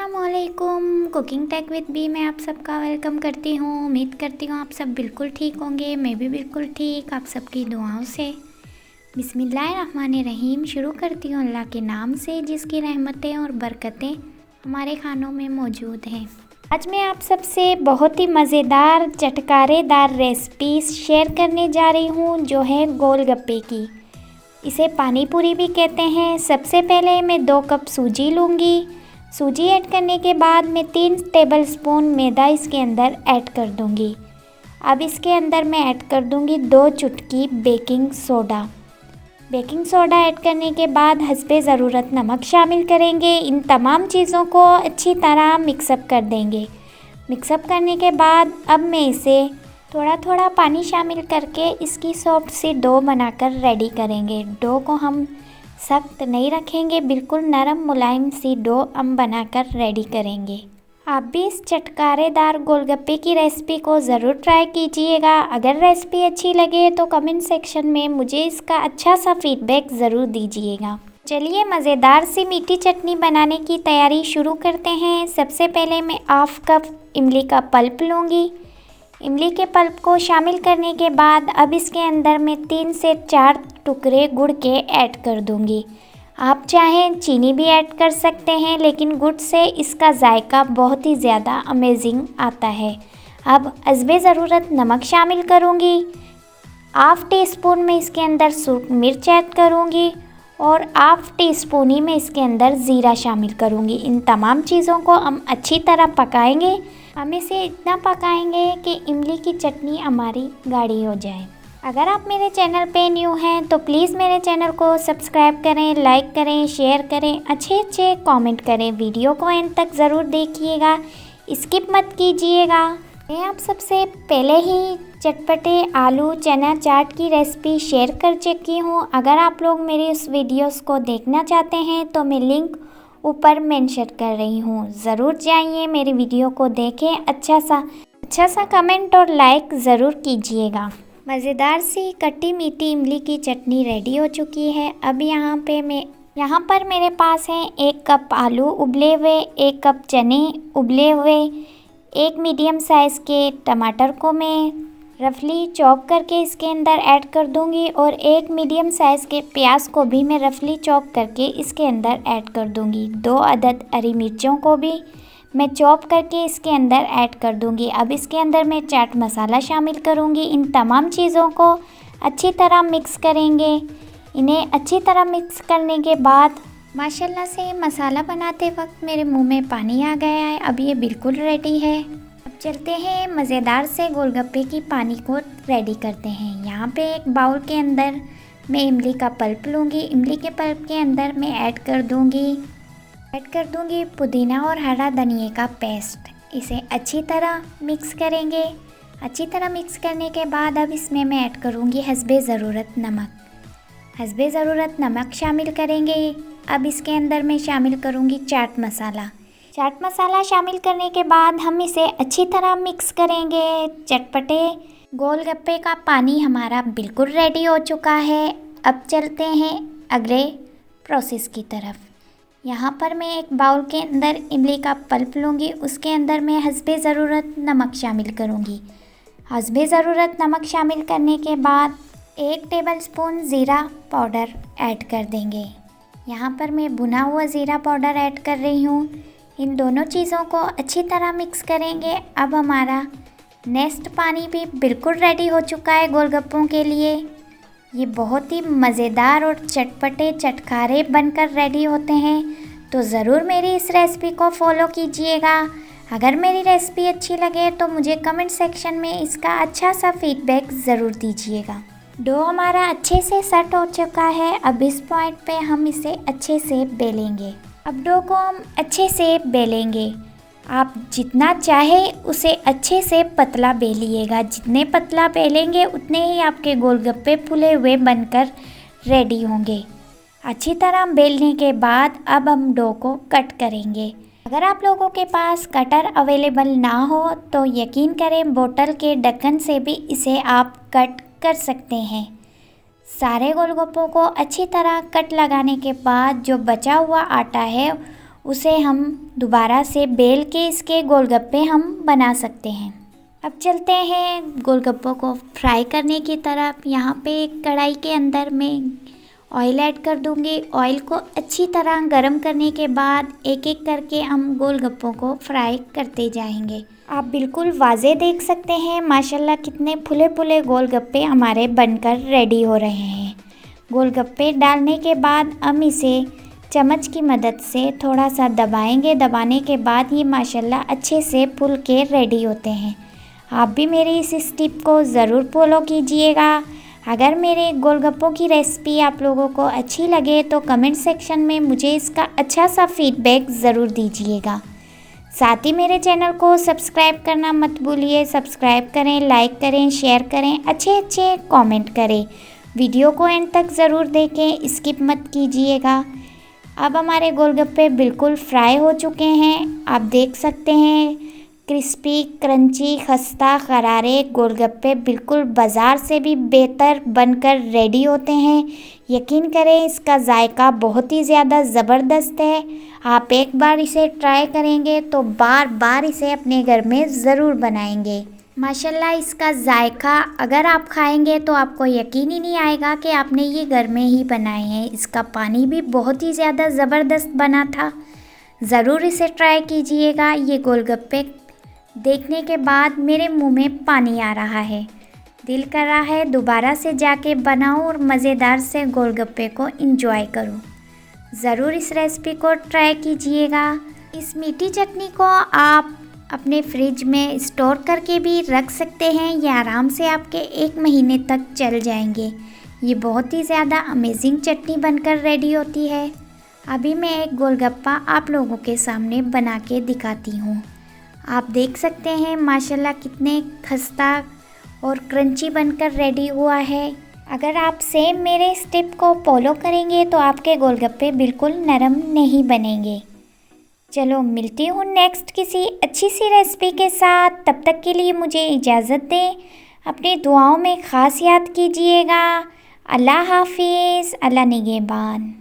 अस्सलामुअलैकुम। Cooking take with B में आप सबका वेलकम करती हूँ। उम्मीद करती हूँ आप सब बिल्कुल ठीक होंगे। मैं भी बिल्कुल ठीक, आप सबकी दुआओं से। बिस्मिल्लाहिर्रहमानिर्रहीम। शुरू करती हूँ अल्लाह के नाम से जिसकी रहमतें और बरकतें हमारे खानों में मौजूद हैं। आज मैं आप सबसे बहुत ही मज़ेदार चटकारेदार रेसिपी शेयर करने जा रही हूँ जो है गोलगप्पे की। इसे पानी पूरी भी कहते हैं। सबसे पहले मैं 2 कप सूजी लूँगी। सूजी ऐड करने के बाद मैं 3 टेबलस्पून मैदा इसके अंदर ऐड कर दूँगी। अब इसके अंदर मैं ऐड कर दूँगी 2 चुटकी baking soda. Baking soda add करने के बाद हस्बे ज़रूरत नमक शामिल करेंगे। इन तमाम चीज़ों को अच्छी तरह मिक्सअप कर देंगे। मिक्सअप करने के बाद अब मैं इसे थोड़ा थोड़ा पानी शामिल करके इसकी सॉफ्ट सी डो बनाकर रेडी करेंगे। डो को हम सख्त नहीं रखेंगे, बिल्कुल नरम मुलायम सी डो हम बनाकर रेडी करेंगे। आप भी इस चटकारेदार गोलगप्पे की रेसिपी को ज़रूर ट्राई कीजिएगा। अगर रेसिपी अच्छी लगे तो कमेंट सेक्शन में मुझे इसका अच्छा सा फीडबैक ज़रूर दीजिएगा। चलिए मज़ेदार सी मीठी चटनी बनाने की तैयारी शुरू करते हैं। सबसे पहले मैं 1/2 कप इमली का पल्प लूँगी। इमली के पल्प को शामिल करने के बाद अब इसके अंदर मैं 3 से 4 टुकड़े गुड़ के ऐड कर दूंगी। आप चाहें चीनी भी ऐड कर सकते हैं, लेकिन गुड़ से इसका जायका बहुत ही ज़्यादा अमेजिंग आता है। अब हस्बे ज़रूरत नमक शामिल करूंगी। 1/2 टीस्पून में इसके अंदर सूख मिर्च ऐड करूंगी और 1/2 टीस्पून ही में इसके अंदर ज़ीरा शामिल करूंगी। इन तमाम चीज़ों को हम अच्छी तरह पकाएंगे। हम इसे इतना पकाएंगे कि इमली की चटनी हमारी गाढ़ी हो जाए। अगर आप मेरे चैनल पे न्यू हैं तो प्लीज़ मेरे चैनल को सब्सक्राइब करें, लाइक करें, शेयर करें, अच्छे कमेंट करें। वीडियो को एंड तक ज़रूर देखिएगा, स्किप मत कीजिएगा। मैं आप सबसे पहले ही चटपटे आलू चना चाट की रेसिपी शेयर कर चुकी हूँ। अगर आप लोग मेरे इस वीडियोस को देखना चाहते हैं तो मैं लिंक ऊपर मेंशन कर रही हूँ, ज़रूर जाइए मेरी वीडियो को देखें। अच्छा सा कमेंट और लाइक ज़रूर कीजिएगा। मज़ेदार सी खट्टी मीठी इमली की चटनी रेडी हो चुकी है। अब यहाँ पर मेरे पास है 1 कप आलू उबले हुए, 1 कप चने उबले हुए, 1 मीडियम साइज़ के टमाटर को मैं रफली चॉप करके इसके अंदर ऐड कर दूंगी और 1 मीडियम साइज़ के प्याज को भी मैं रफली चॉप करके इसके अंदर ऐड कर दूंगी। 2 अदद हरी मिर्चों को भी मैं चॉप करके इसके अंदर ऐड कर दूंगी। अब इसके अंदर मैं चाट मसाला शामिल करूंगी। इन तमाम चीज़ों को अच्छी तरह मिक्स करेंगे। इन्हें अच्छी तरह मिक्स करने के बाद माशाल्लाह से मसाला बनाते वक्त मेरे मुंह में पानी आ गया है। अब ये बिल्कुल रेडी है। अब चलते हैं मज़ेदार से गोलगप्पे की पानी को रेडी करते हैं। यहाँ पे एक बाउल के अंदर मैं इमली का पल्प लूँगी। इमली के पल्प के अंदर मैं ऐड कर दूँगी पुदीना और हरा धनिया का पेस्ट। इसे अच्छी तरह मिक्स करेंगे। अच्छी तरह मिक्स करने के बाद अब इसमें मैं ऐड करूँगी हस्बे ज़रूरत नमक शामिल करेंगे। अब इसके अंदर मैं शामिल करूँगी चाट मसाला शामिल करने के बाद हम इसे अच्छी तरह मिक्स करेंगे। चटपटे गोलगप्पे का पानी हमारा बिल्कुल रेडी हो चुका है। अब चलते हैं अगले प्रोसेस की तरफ। यहाँ पर मैं एक बाउल के अंदर इमली का पल्प लूँगी। उसके अंदर मैं हस्बे ज़रूरत नमक शामिल करूँगी। हस्बे ज़रूरत नमक शामिल करने के बाद 1 टेबलस्पून ज़ीरा पाउडर ऐड कर देंगे। यहाँ पर मैं भुना हुआ ज़ीरा पाउडर ऐड कर रही हूँ। इन दोनों चीज़ों को अच्छी तरह मिक्स करेंगे। अब हमारा नेक्स्ट पानी भी बिल्कुल रेडी हो चुका है गोलगप्पों के लिए। ये बहुत ही मज़ेदार और चटपटे चटखारे बनकर रेडी होते हैं, तो ज़रूर मेरी इस रेसिपी को फॉलो कीजिएगा। अगर मेरी रेसिपी अच्छी लगे तो मुझे कमेंट सेक्शन में इसका अच्छा सा फीडबैक ज़रूर दीजिएगा। डो हमारा अच्छे से सेट हो चुका है। अब इस पॉइंट पे हम इसे अच्छे से बेलेंगे। अब डो को हम अच्छे से बेलेंगे। आप जितना चाहे उसे अच्छे से पतला बेलिएगा। जितने पतला बेलेंगे उतने ही आपके गोलगप्पे फूले हुए बनकर रेडी होंगे। अच्छी तरह बेलने के बाद अब हम डो को कट करेंगे। अगर आप लोगों के पास कटर अवेलेबल ना हो तो यकीन करें बोतल के ढक्कन से भी इसे आप कट कर सकते हैं। सारे गोलगप्पों को अच्छी तरह कट लगाने के बाद जो बचा हुआ आटा है उसे हम दोबारा से बेल के इसके गोलगप्पे हम बना सकते हैं। अब चलते हैं गोलगप्पों को फ्राई करने की तरफ। यहाँ पे एक कढ़ाई के अंदर मैं ऑयल ऐड कर दूँगी। ऑयल को अच्छी तरह गरम करने के बाद एक एक करके हम गोलगप्पों को फ्राई करते जाएंगे। आप बिल्कुल वाज़े देख सकते हैं माशाल्लाह कितने फुले फुले गोलगप्पे हमारे बनकर रेडी हो रहे हैं। गोलगप्पे डालने के बाद हम इसे चम्मच की मदद से थोड़ा सा दबाएंगे। दबाने के बाद ये माशाल्लाह अच्छे से फूल के रेडी होते हैं। आप भी मेरी इस टिप को ज़रूर फॉलो कीजिएगा। अगर मेरे गोलगप्पों की रेसिपी आप लोगों को अच्छी लगे तो कमेंट सेक्शन में मुझे इसका अच्छा सा फीडबैक ज़रूर दीजिएगा। साथ ही मेरे चैनल को सब्सक्राइब करना मत भूलिए। सब्सक्राइब करें, लाइक करें, शेयर करें, अच्छे अच्छे कमेंट करें। वीडियो को एंड तक ज़रूर देखें, स्किप मत कीजिएगा। अब हमारे गोलगप्पे बिल्कुल फ्राई हो चुके हैं। आप देख सकते हैं क्रिस्पी, क्रंची, खस्ता करारे गोलगप्पे बिल्कुल बाज़ार से भी बेहतर बनकर रेडी होते हैं। यकीन करें इसका जायका बहुत ही ज़्यादा ज़बरदस्त है। आप एक बार इसे ट्राई करेंगे तो बार बार इसे अपने घर में ज़रूर बनाएंगे। माशाल्लाह इसका जायका अगर आप खाएंगे तो आपको यकीन ही नहीं आएगा कि आपने ये घर में ही बनाए हैं। इसका पानी भी बहुत ही ज़्यादा ज़बरदस्त बना था। ज़रूर इसे ट्राई कीजिएगा। ये गोलगप्पे देखने के बाद मेरे मुंह में पानी आ रहा है। दिल कर रहा है दोबारा से जाके बनाऊं और मज़ेदार से गोलगप्पे को एंजॉय करूं। ज़रूर इस रेसिपी को ट्राई कीजिएगा। इस मीठी चटनी को आप अपने फ्रिज में स्टोर करके भी रख सकते हैं। ये आराम से आपके 1 महीने तक चल जाएंगे। ये बहुत ही ज़्यादा अमेजिंग चटनी बनकर रेडी होती है। अभी मैं एक गोलगप्पा आप लोगों के सामने बना के दिखाती हूँ। आप देख सकते हैं माशाल्लाह कितने खस्ता और क्रंची बनकर रेडी हुआ है। अगर आप सेम मेरे इस टिप को फॉलो करेंगे तो आपके गोलगप्पे बिल्कुल नरम नहीं बनेंगे। चलो मिलती हूँ नेक्स्ट किसी अच्छी सी रेसिपी के साथ। तब तक के लिए मुझे इजाज़त दें। अपनी दुआओं में ख़ास याद कीजिएगा। अल्लाह हाफिज़। अल्लाह निगहबान।